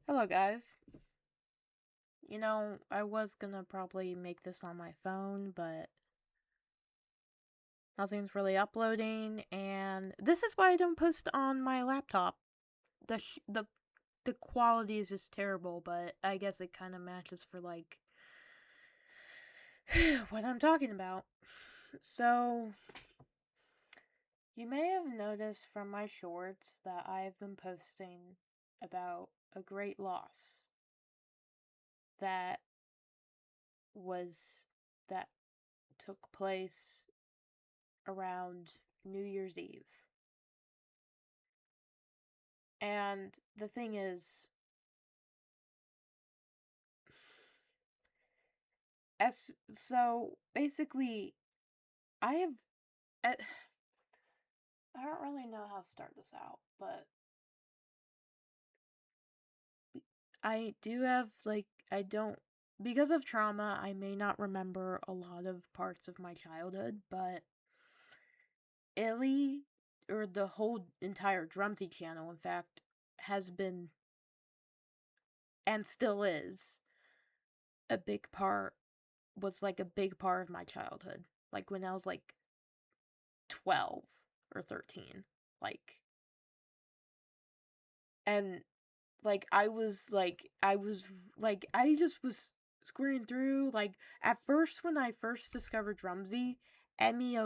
Hello, guys. I was gonna probably make this on my phone, but nothing's really uploading, and this is why I don't post on my laptop. The quality is just terrible, but I guess it kind of matches for like what I'm talking about. So, you may have noticed from my shorts that I've been posting about a great loss that was that took place around New Year's Eve. And the thing is, as so basically, I have. Uh, I don't really know how to start this out, but I do have, I don't. Because of trauma, I may not remember a lot of parts of my childhood, but Illy, or the whole entire Drumsy channel, in fact, has been, and still is, a big part was like a big part of my childhood. Like when I was like 12 or 13. Like, and I just was screwing through. Like, at first, when I first discovered Drumsy, Emmy,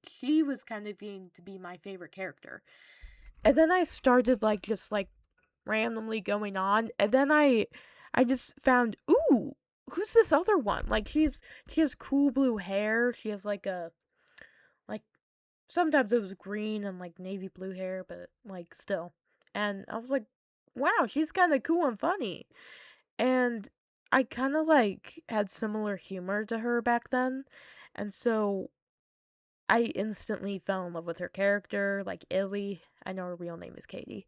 she was kind of being to be my favorite character. And then I started, just randomly going on, and then I just found, ooh, who's this other one? Like, she has cool blue hair. She has like sometimes it was green and navy blue hair, but still. And I was like, wow, she's kind of cool and funny. And I kind of had similar humor to her back then. And so I instantly fell in love with her character, like Illy. I know her real name is Katie.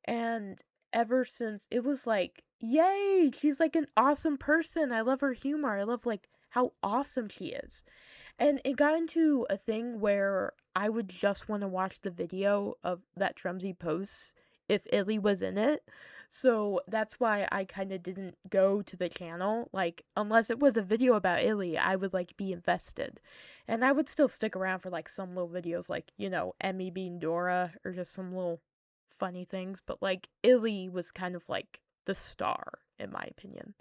And ever since, it was like, yay, she's like an awesome person. I love her humor. I love how awesome she is. And it got into a thing where I would just want to watch the video of that Tremsy posts if Illy was in it. So that's why I kind of didn't go to the channel. Like, unless it was a video about Illy, I would be invested. And I would still stick around for some little videos, Emmy being Dora, or just some little funny things. But Illy was kind of the star, in my opinion,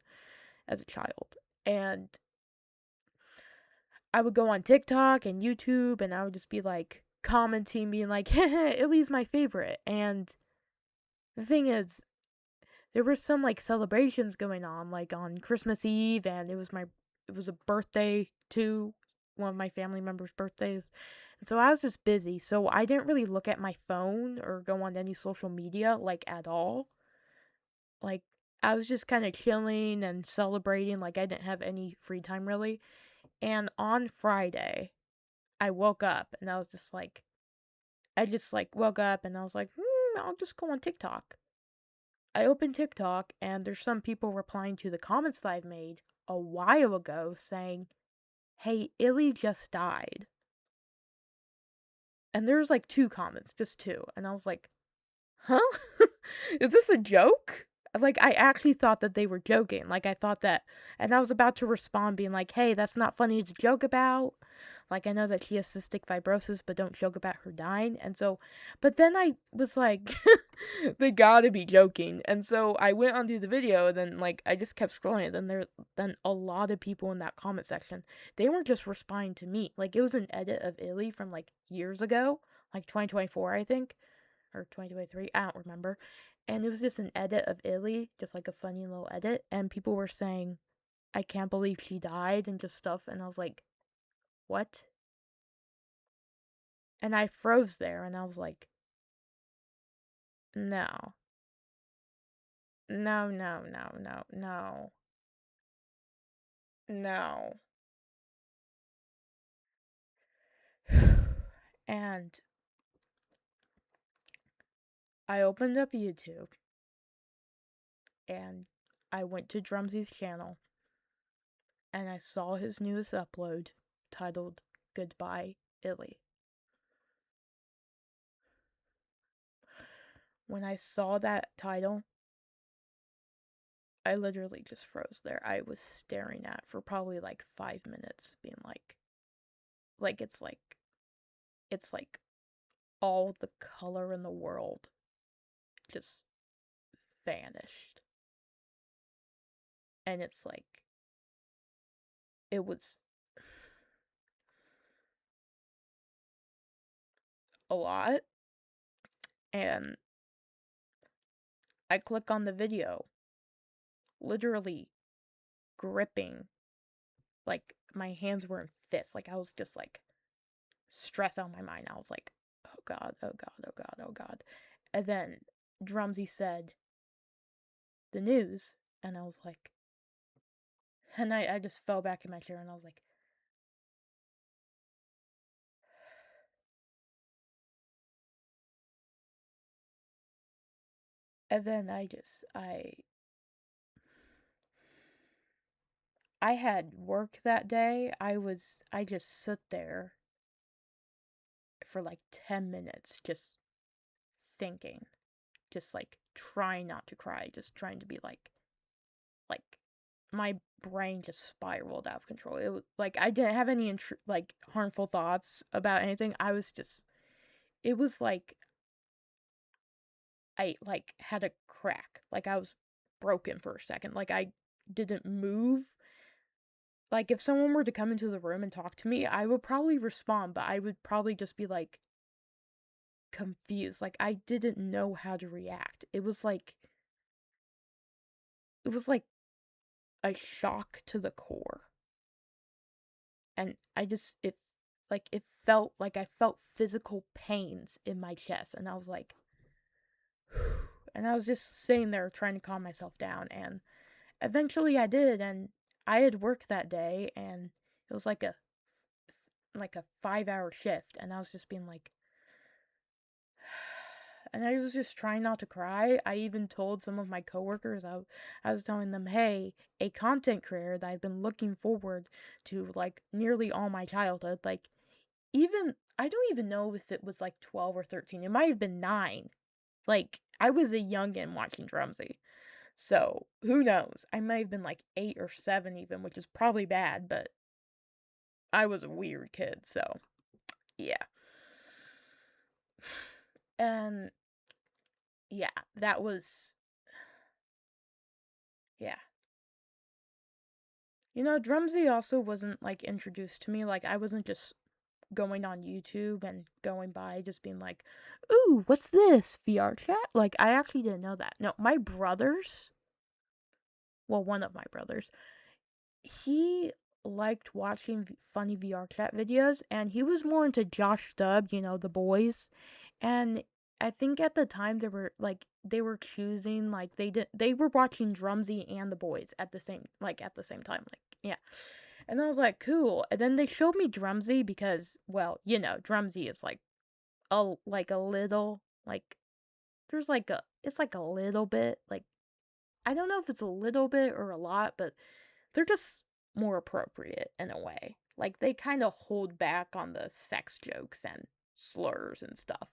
as a child. And I would go on TikTok and YouTube, and I would just be commenting, being like, Illy's my favorite. And the thing is, there were some celebrations going on, on Christmas Eve, and it was a birthday too, one of my family members' birthdays. And so I was just busy. So I didn't really look at my phone or go on any social media at all. Like, I was just kind of chilling and celebrating. I didn't have any free time really. And on Friday, I woke up and I was just I just woke up and I was like, I'll just go on TikTok. I opened TikTok and there's some people replying to the comments that I've made a while ago saying, hey, Illy just died. And there's two comments, just two. And I was like, huh? Is this a joke? I actually thought that they were joking. I thought that, and I was about to respond being like, hey, that's not funny to joke about. I know that she has cystic fibrosis, but don't joke about her dying. And so, but then I was like, they gotta be joking. And so I went onto the video, and then, I just kept scrolling. And then a lot of people in that comment section, they weren't just responding to me. It was an edit of Illy from, years ago, 2024, I think, or 2023, I don't remember. And it was just an edit of Illy, just a funny little edit. And people were saying, I can't believe she died and just stuff. And I was like, what? And I froze there and I was like, no, no, no, no, no, no, no. And I opened up YouTube and I went to Drumsy's channel and I saw his newest upload titled Goodbye, Illy. When I saw that title, I literally just froze there. I was staring at for probably like 5 minutes, being like it's like all the color in the world just vanished. And it's like it was a lot. And I click on the video, literally gripping, like my hands were in fists. Like I was just like stressed out of my mind. I was like, oh God, oh God, oh God, oh God. And then Drumsy said the news, and I was like, and I just fell back in my chair, and I was like, and then I had work that day. I just sit there for like 10 minutes just thinking, just like trying not to cry, just trying to be like my brain just spiraled out of control. It was like I didn't have any like harmful thoughts about anything. I was just it was like I like had a crack. Like I was broken for a second. Like I didn't move. Like if someone were to come into the room and talk to me, I would probably respond, but I would probably just be like confused. Like I didn't know how to react. It was like a shock to the core. And I just it felt like I felt physical pains in my chest, and I was like and I was just sitting there trying to calm myself down, and eventually I did. And I had work that day, and it was like a 5-hour shift, and I was just being like and I was just trying not to cry. I even told some of my coworkers, I was telling them, hey, a content creator that I've been looking forward to like nearly all my childhood, like even I don't even know if it was like 12 or 13. It might have been 9. Like I was a youngin watching Drumsy. So, who knows? I might have been like 8 or 7 even, which is probably bad, but I was a weird kid, so yeah. And yeah, that was yeah. Drumsy also wasn't like introduced to me. Like I wasn't just going on YouTube and going by just being like, "Ooh, what's this? VR chat?" Like I actually didn't know that. No, my brothers, well, one of my brothers, he liked watching funny VR chat videos, and he was more into Josh Dub, the boys. And I think at the time they were choosing like they were watching Drumsy and the boys at the same time, like yeah. And I was like, cool. And then they showed me Drumsy because, well, Drumsy is like a little like there's like a it's like a little bit like I don't know if it's a little bit or a lot, but they're just more appropriate in a way. Like they kind of hold back on the sex jokes and slurs and stuff.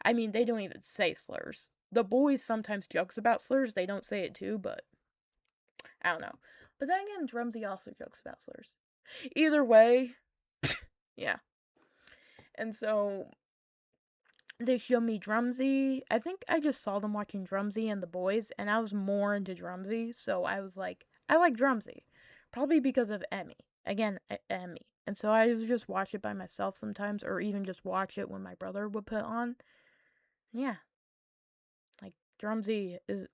I mean, they don't even say slurs. The boys sometimes jokes about slurs. They don't say it too, but I don't know. But then again, Drumsy also jokes about slurs. Either way, yeah. And so they showed me Drumsy. I think I just saw them watching Drumsy and the boys, and I was more into Drumsy, so I was like, I like Drumsy. Probably because of Emmy. Again, Emmy. And so I would just watch it by myself sometimes, or even just watch it when my brother would put on. Yeah, like Drumsy is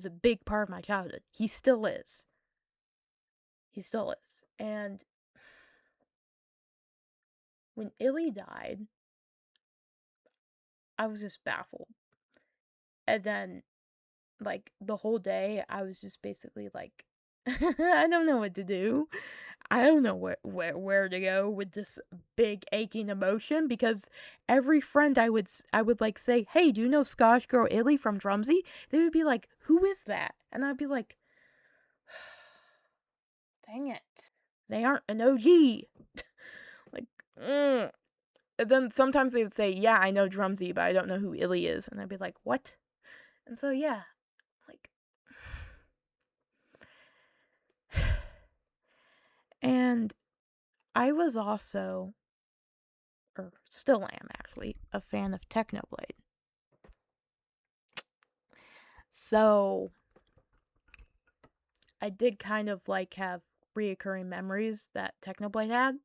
a big part of my childhood. He still is. He still is. And when Illy died, I was just baffled. And then like the whole day I was just basically like I don't know what to do. I don't know where to go with this big aching emotion because every friend I would like say, "Hey, do you know Scottish girl Illy from Drumsy?" They would be like, "Who is that?" And I'd be like, "Dang it. They aren't an OG." Like, And then sometimes they would say, "Yeah, I know Drumsy, but I don't know who Illy is." And I'd be like, "What?" And so yeah, like And I was also, or still am actually, a fan of Technoblade. So I did kind of like have reoccurring memories that Technoblade had.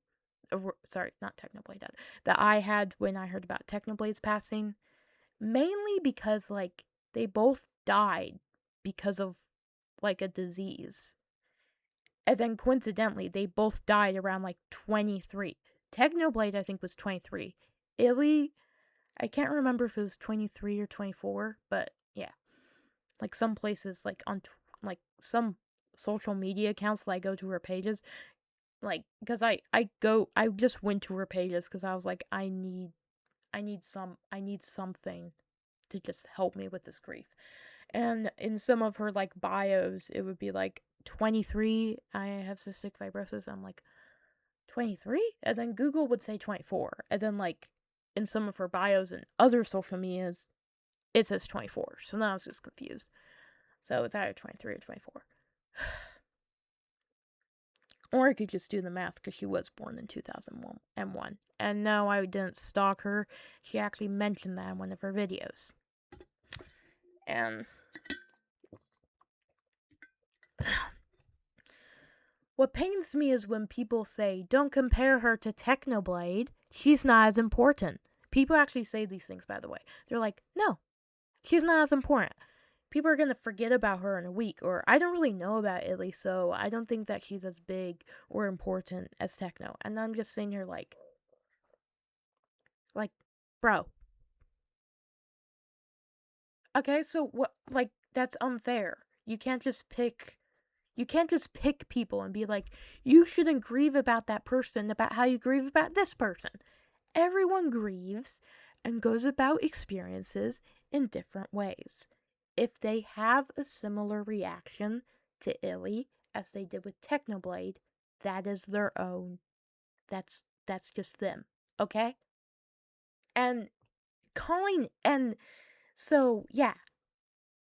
Sorry, not Technoblade had. That I had when I heard about Technoblade's passing. Mainly because, like, they both died because of, like, a disease. And then coincidentally, they both died around, like, 23. Technoblade, I think, was 23. Illy, I can't remember if it was 23 or 24, but yeah. Like, some places, like, like, some social media accounts that I go to her pages, like, because I just went to her pages because I was like, I need something to just help me with this grief. And in some of her like bios, it would be like 23, I have cystic fibrosis. I'm like, 23? And then Google would say 24. And then like in some of her bios and other social medias, it says 24. So now I was just confused. So it's either 23 or 24. Or I could just do the math because she was born in 2001. And no, I didn't stalk her. She actually mentioned that in one of her videos. And what pains me is when people say, don't compare her to Technoblade. She's not as important. People actually say these things, by the way. They're like, no, she's not as important. People are going to forget about her in a week. Or I don't really know about Illy, so I don't think that she's as big or important as Techno. And I'm just sitting here like, bro. Okay, so what, like, that's unfair. You can't just pick people and be like, you shouldn't grieve about that person about how you grieve about this person. Everyone grieves and goes about experiences in different ways. If they have a similar reaction to Illy as they did with Technoblade, that is their own. That's just them. Okay? And and so yeah,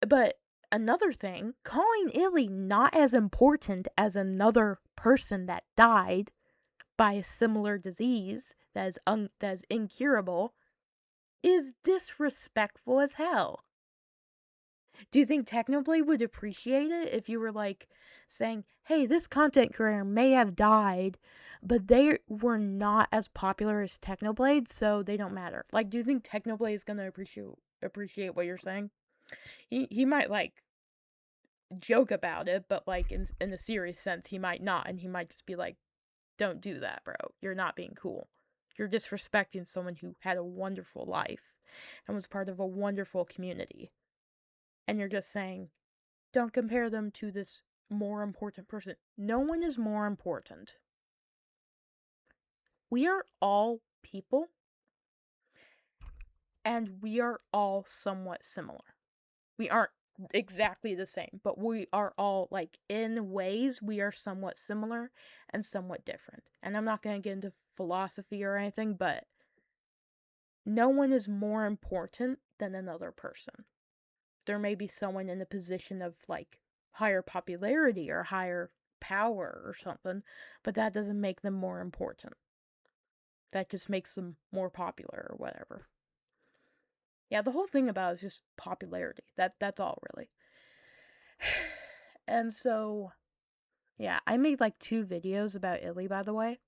but another thing, calling Illy not as important as another person that died by a similar disease that is incurable is disrespectful as hell. Do you think Technoblade would appreciate it if you were like saying, hey, this content creator may have died, but they were not as popular as Technoblade, so they don't matter? Like, do you think Technoblade is gonna appreciate what you're saying? He might like joke about it, but like in a serious sense, he might not, and he might just be like, "Don't do that, bro. You're not being cool. You're disrespecting someone who had a wonderful life and was part of a wonderful community." And you're just saying, "Don't compare them to this more important person." No one is more important. We are all people, and we are all somewhat similar. We aren't exactly the same, but we are all, like, in ways, we are somewhat similar and somewhat different. And I'm not going to get into philosophy or anything, but no one is more important than another person. There may be someone in a position of, like, higher popularity or higher power or something, but that doesn't make them more important. That just makes them more popular or whatever. Yeah, the whole thing about it is just popularity. That's all, really. And so, yeah, I made like 2 videos about Illy, by the way.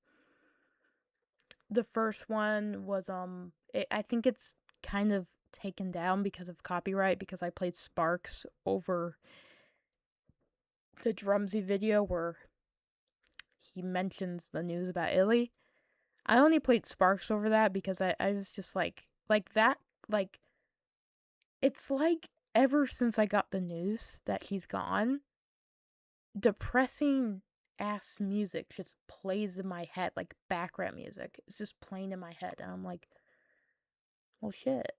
The first one was I think it's kind of taken down because of copyright, because I played Sparks over the Drumsy video where he mentions the news about Illy. I only played Sparks over that because I was just like that, like, it's like ever since I got the news that he's gone, depressing ass music just plays in my head, like background music. It's just playing in my head, and I'm like, well, shit.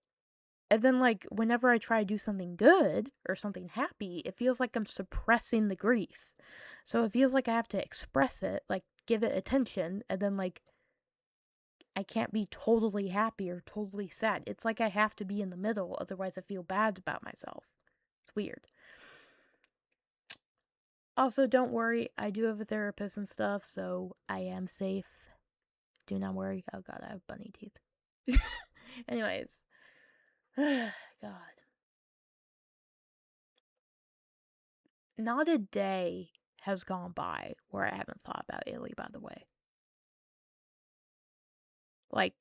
And then, like, whenever I try to do something good or something happy, it feels like I'm suppressing the grief. So it feels like I have to express it, like, give it attention, and then, like, I can't be totally happy or totally sad. It's like I have to be in the middle, otherwise I feel bad about myself. It's weird. Also, don't worry, I do have a therapist and stuff, so I am safe. Do not worry. Oh god, I have bunny teeth. Anyways. God. Not a day has gone by where I haven't thought about Illy, by the way. Like,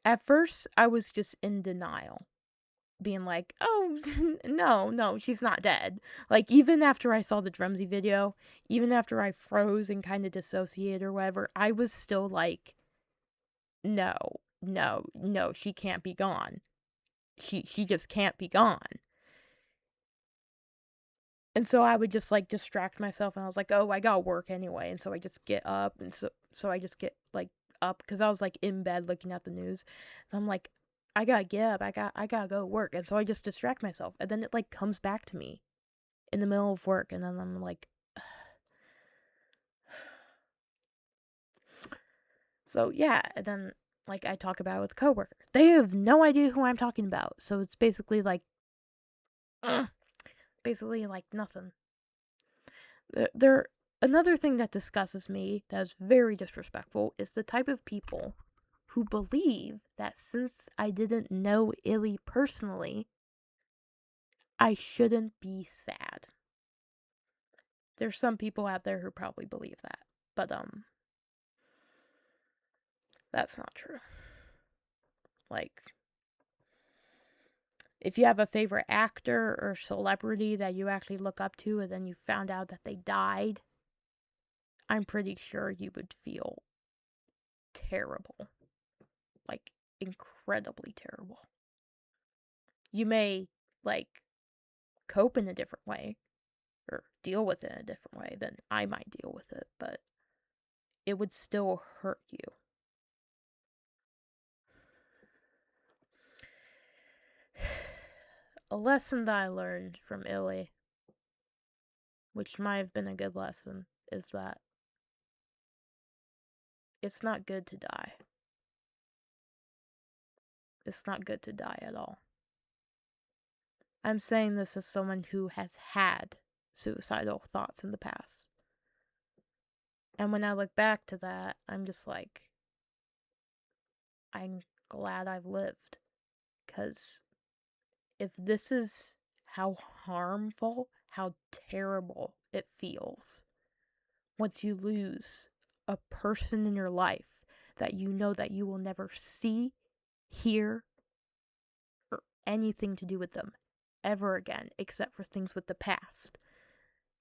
at first, I was just in denial, being like, oh, no, she's not dead. Like, even after I saw the Drumsy video, even after I froze and kind of dissociated or whatever, I was still like, no, she can't be gone. She just can't be gone. And so I would just like distract myself, and I was like, oh, I got work anyway. And so I just get up, and so I just get like up because I was like in bed looking at the news. And I'm like, I gotta get up, I gotta go to work. And so I just distract myself, and then it like comes back to me in the middle of work, and then I'm like, so yeah. And then like I talk about it with a coworker. They have no idea who I'm talking about, so it's basically like nothing. There Another thing that disgusts me, that is very disrespectful, is the type of people who believe that since I didn't know Illy personally, I shouldn't be sad. There's some people out there who probably believe that, but that's not true. Like, if you have a favorite actor or celebrity that you actually look up to and then you found out that they died, I'm pretty sure you would feel terrible. Like, incredibly terrible. You may, like, cope in a different way or deal with it in a different way than I might deal with it, but it would still hurt you. A lesson that I learned from Illy, which might have been a good lesson, is that it's not good to die. It's not good to die at all. I'm saying this as someone who has had suicidal thoughts in the past. And when I look back to that, I'm just like, I'm glad I've lived. Because if this is how harmful, how terrible it feels once you lose a person in your life that you know that you will never see, hear, or anything to do with them ever again, except for things with the past.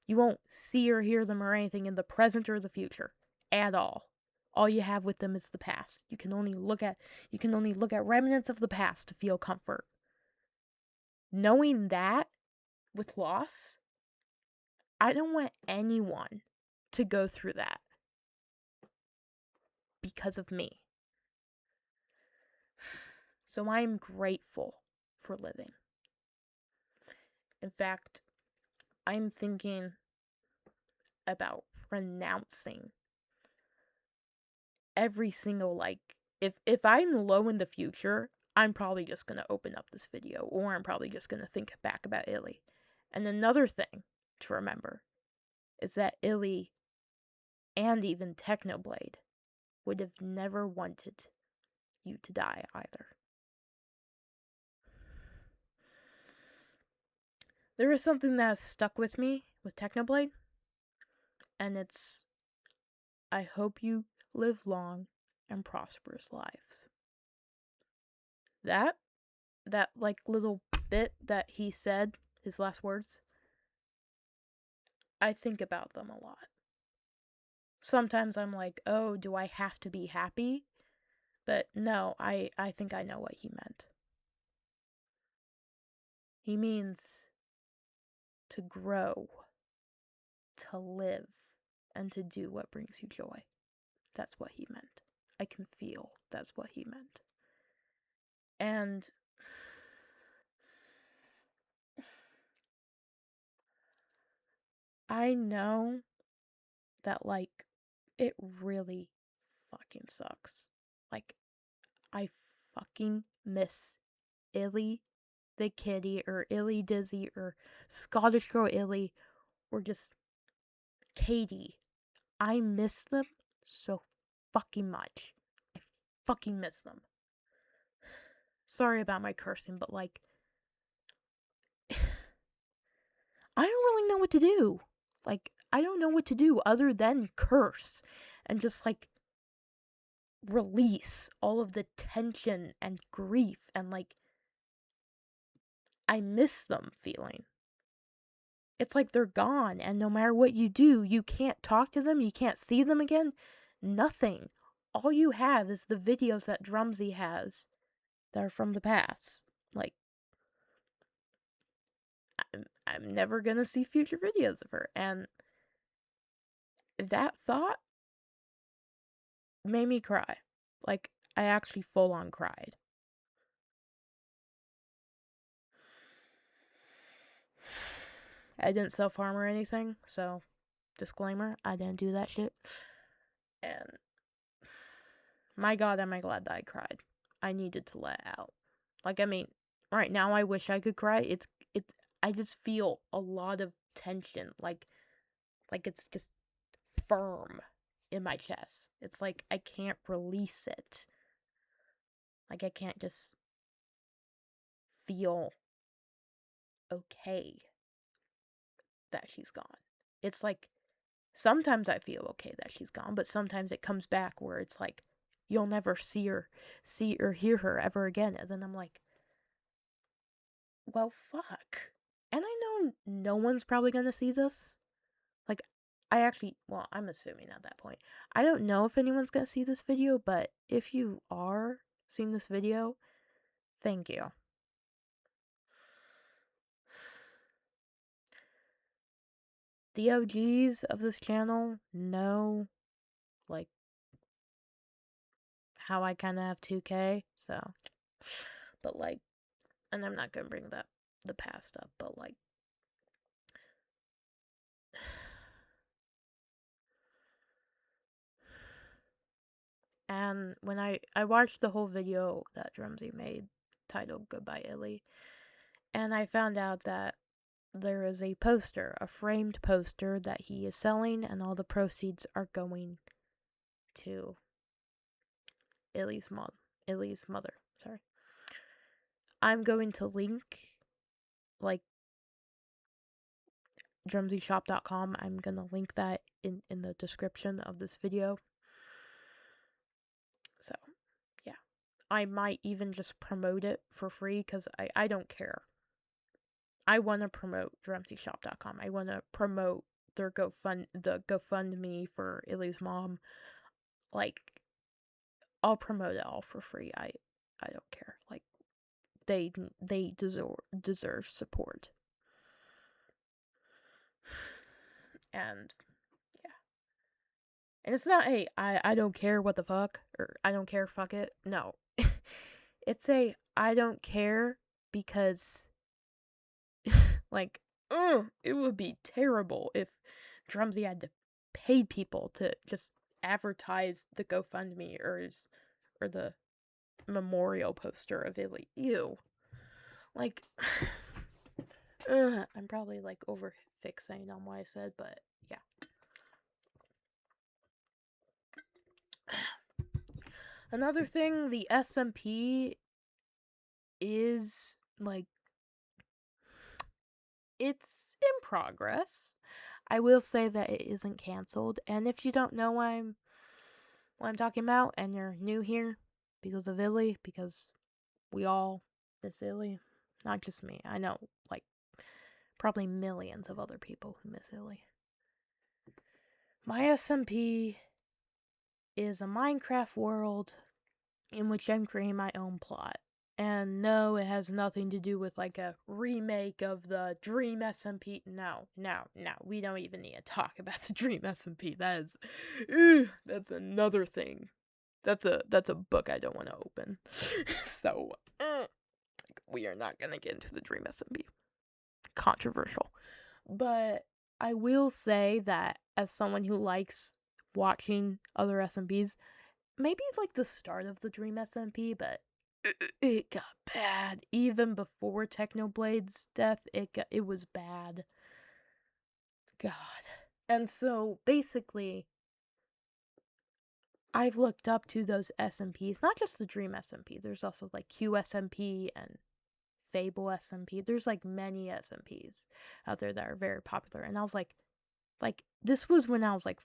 You won't see or hear them or anything in the present or the future at all. All you have with them is the past. You can only look at remnants of the past to feel comfort. Knowing that with loss, I don't want anyone to go through that because of me. So I am grateful for living. In fact, I'm thinking about renouncing every single, like, if I'm low in the future, I'm probably just going to open up this video, or I'm probably just going to think back about Illy. And another thing to remember is that Illy and even Technoblade would have never wanted you to die either. There is something that has stuck with me with Technoblade, and it's, I hope you live long and prosperous lives. That like little bit that he said, his last words, I think about them a lot. Sometimes I'm like, oh, do I have to be happy? But no, I think I know what he meant. He means to grow, to live, and to do what brings you joy. That's what he meant. I can feel that's what he meant. And I know that, like, it really fucking sucks. Like, I fucking miss Illy the Kitty or Illy Dizzy or Scottish Girl Illy or just Katie. I miss them so fucking much. I fucking miss them. Sorry about my cursing, but like, I don't really know what to do. Like, I don't know what to do other than curse and just like release all of the tension and grief and like, I miss them feeling. It's like they're gone, and no matter what you do, you can't talk to them, you can't see them again. Nothing. All you have is the videos that Drumsy has that are from the past. Like, I'm never gonna see future videos of her, and that thought made me cry. Like, I actually full on cried. I didn't self-harm or anything, so disclaimer, I didn't do that shit. And my god, am I glad that I cried. I needed to let out. Like, I mean, right now I wish I could cry. It's I just feel a lot of tension, like it's just firm in my chest. It's like I can't release it. Like, I can't just feel okay that she's gone. It's like sometimes I feel okay that she's gone, but sometimes it comes back where it's like you'll never see or hear her ever again. And then I'm like, well, fuck. And I know no one's probably gonna see this. Like, I actually, well, I'm assuming at that point. I don't know if anyone's gonna see this video, but if you are seeing this video, thank you. The OGs of this channel know, like, how I kind of have 2K, so. But, like, and I'm not gonna bring the past up, but, like, and when I watched the whole video that Drumsy made titled Goodbye Illy, and I found out that there is a poster, a framed poster that he is selling, and all the proceeds are going to Illy's mother. Sorry. I'm going to link, like, drumsyshop.com. I'm gonna link that in the description of this video. So, yeah. I might even just promote it for free, because I don't care. I want to promote drumsyshop.com. I want to promote their the GoFundMe for Illy's mom. Like, I'll promote it all for free. I don't care. Like, they deserve support. And yeah. And it's not a I don't care what the fuck, or I don't care, fuck it. No. It's a I don't care because like, it would be terrible if Drumsy had to pay people to just advertise the GoFundMe or the memorial poster of Illy. Ew. Like, I'm probably like over fixating on what I said, but yeah. Another thing, the SMP is like, it's in progress. I will say that it isn't canceled, and if you don't know what I'm talking about, and you're new here because of Illy, because we all miss Illy, not just me. I know, like, probably millions of other people who miss Illy. My SMP is a Minecraft world in which I'm creating my own plot. And no, it has nothing to do with like a remake of the Dream SMP. No. We don't even need to talk about the Dream SMP. That is, that's another thing. That's a book I don't want to open. So, we are not gonna get into the Dream SMP. Controversial. But I will say that as someone who likes watching other SMPs, maybe like the start of the Dream SMP, but it got bad. Even before Technoblade's death, it was bad. God. And so basically, I've looked up to those SMPs, not just the Dream SMP. There's also like QSMP and Fable SMP. There's like many SMPs out there that are very popular. And I was like this was when I was like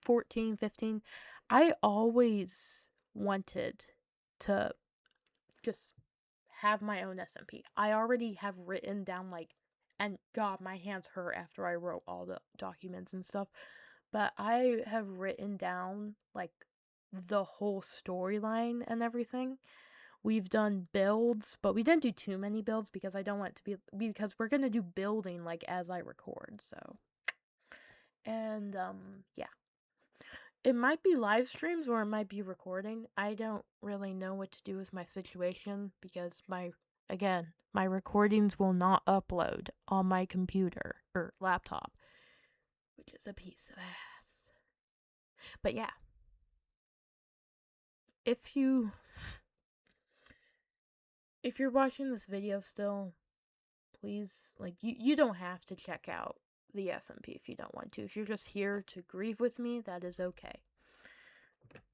14, 15. I always wanted to just have my own SMP. I already have written down and God, my hands hurt after I wrote all the documents and stuff. But I have written down like the whole storyline and everything. We've done builds, but we didn't do too many builds because I don't want it to be because we're gonna do building like as I record, so. And yeah. It might be live streams or it might be recording. I don't really know what to do with my situation because my recordings will not upload on my computer or laptop, which is a piece of ass. But yeah. If you're watching this video still, please you don't have to check out the SMP if you don't want to. If you're just here to grieve with me, that is okay.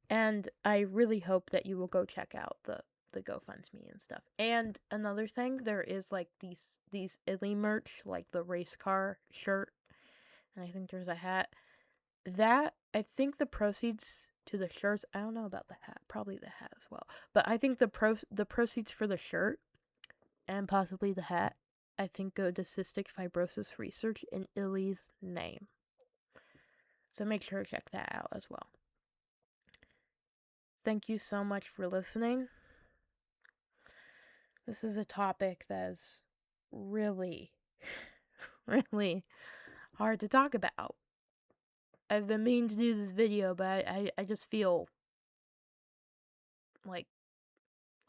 And I really hope that you will go check out the GoFundMe and stuff. And another thing, there is like these Illy merch, like the race car shirt, and I think there's a hat. That I think the proceeds to the shirts, I don't know about the hat, probably the hat as well. But I think the proceeds for the shirt and possibly the hat, I think go to cystic fibrosis research in Illy's name. So make sure to check that out as well. Thank you so much for listening. This is a topic that is really, really hard to talk about. I've been meaning to do this video, but I just feel like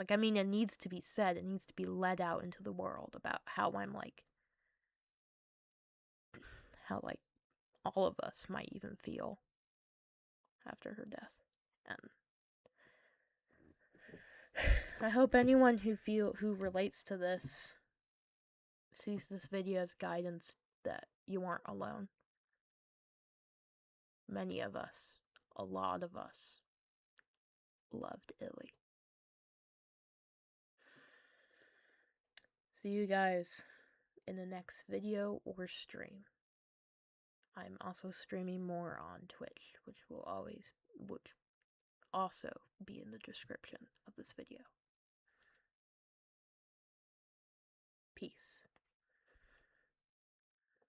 I mean, it needs to be said. It needs to be let out into the world about how I'm how all of us might even feel after her death. And I hope anyone who relates to this sees this video as guidance that you aren't alone. Many of us, a lot of us, loved Illy. See you guys in the next video or stream. I'm also streaming more on Twitch, which would also be in the description of this video. Peace.